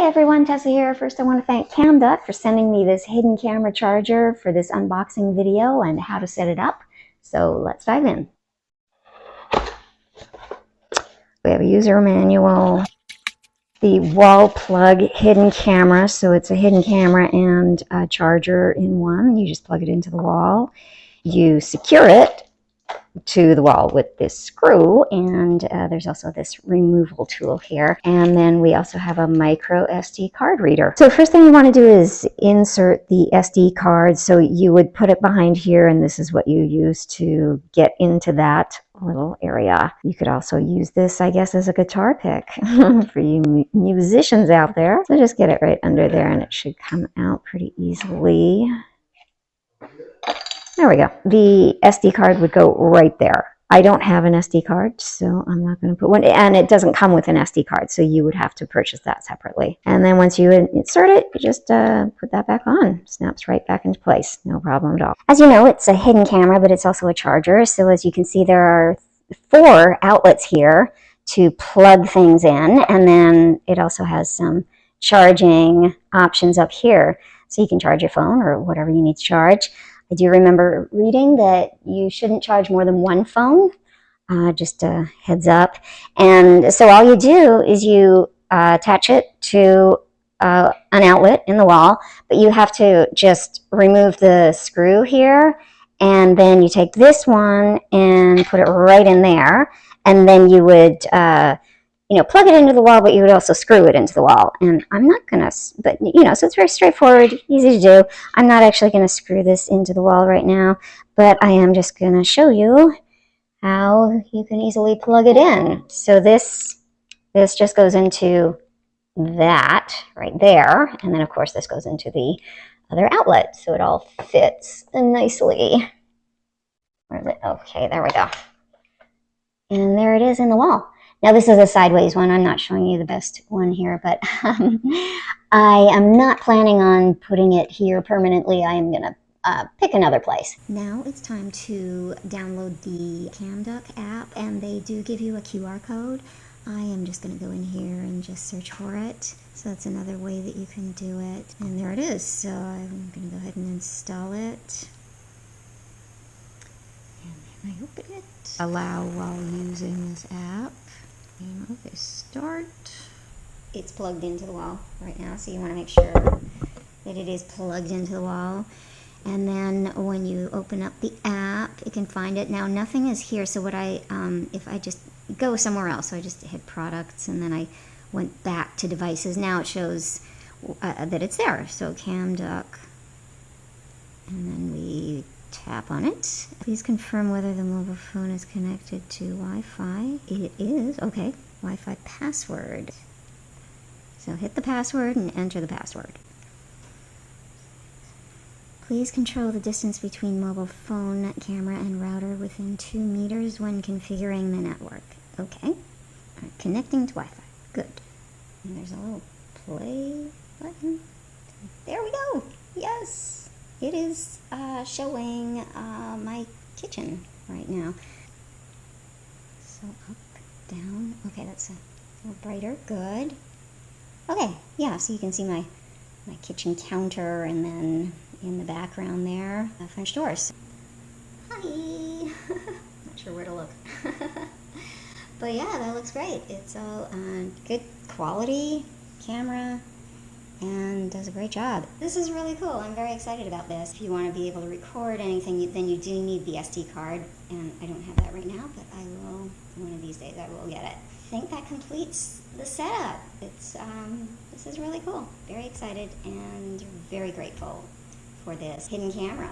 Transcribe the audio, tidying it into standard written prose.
Hey everyone, Tessa here. First I want to thank CAMDUCK for sending me this hidden camera charger for this unboxing video and how to set it up. So let's dive in. We have a user manual, the wall plug hidden camera. So it's a hidden camera and a charger in one. You just plug it into the wall. You secure it to the wall with this screw, and there's also this removal tool here, and then we also have a micro SD card reader. So first thing you want to do is insert the SD card. So you would put it behind here, and this is what you use to get into that little area. You could also use this, I guess, as a guitar pick for you musicians out there. So just get it right under there and it should come out pretty easily. There we go. The SD card would go right there. I don't have an SD card, so I'm not going to put one. And it doesn't come with an SD card, so you would have to purchase that separately. And then once you insert it, you just put that back on. Snaps right back into place. No problem at all. As you know, it's a hidden camera, but it's also a charger. So as you can see, there are 4 outlets here to plug things in. And then it also has some charging options up here. So you can charge your phone or whatever you need to charge. I do remember reading that you shouldn't charge more than 1 phone, just a heads up. And so all you do is you attach it to an outlet in the wall, but you have to just remove the screw here, and then you take this one and put it right in there, and then you would plug it into the wall, but you would also screw it into the wall. And I'm not gonna, but so it's very straightforward, easy to do. I'm not actually gonna screw this into the wall right now, but I am just gonna show you how you can easily plug it in. So this just goes into that right there, and then of course this goes into the other outlet, so it all fits nicely. Where is it? Okay, there we go. And there it is in the wall. Now this is a sideways one. I'm not showing you the best one here, but I am not planning on putting it here permanently. I am going to pick another place. Now it's time to download the CAMDUCK app, and they do give you a QR code. I am just going to go in here and just search for it. So that's another way that you can do it. And there it is. So I'm going to go ahead and install it. And then I open it. Allow while using this app. And okay, start. It's plugged into the wall right now, so you want to make sure that it is plugged into the wall. And then when you open up the app, you can find it. Now nothing is here, so what if I just go somewhere else, so I just hit products and then I went back to devices. Now it shows that it's there, so CAMDUCK, and then we tap on it. Please confirm whether the mobile phone is connected to Wi-Fi. It is. Okay. Wi-Fi password. So hit the password and enter the password. Please control the distance between mobile phone, camera, and router within 2 meters when configuring the network. Okay. Right, connecting to Wi-Fi. Good. And there's a little play button. There we go. Yes. It is showing my kitchen right now. So up, down. Okay, that's a little brighter. Good. Okay, yeah, so you can see my kitchen counter, and then in the background there, French doors. Hi! Not sure where to look. But yeah, that looks great. It's all good quality camera, and does a great job. This is really cool. I'm very excited about this. If you want to be able to record anything, then you do need the SD card, and I don't have that right now, but I will, one of these days I will get it. I think that completes the setup. It's this is really cool. Very excited and very grateful for this hidden camera.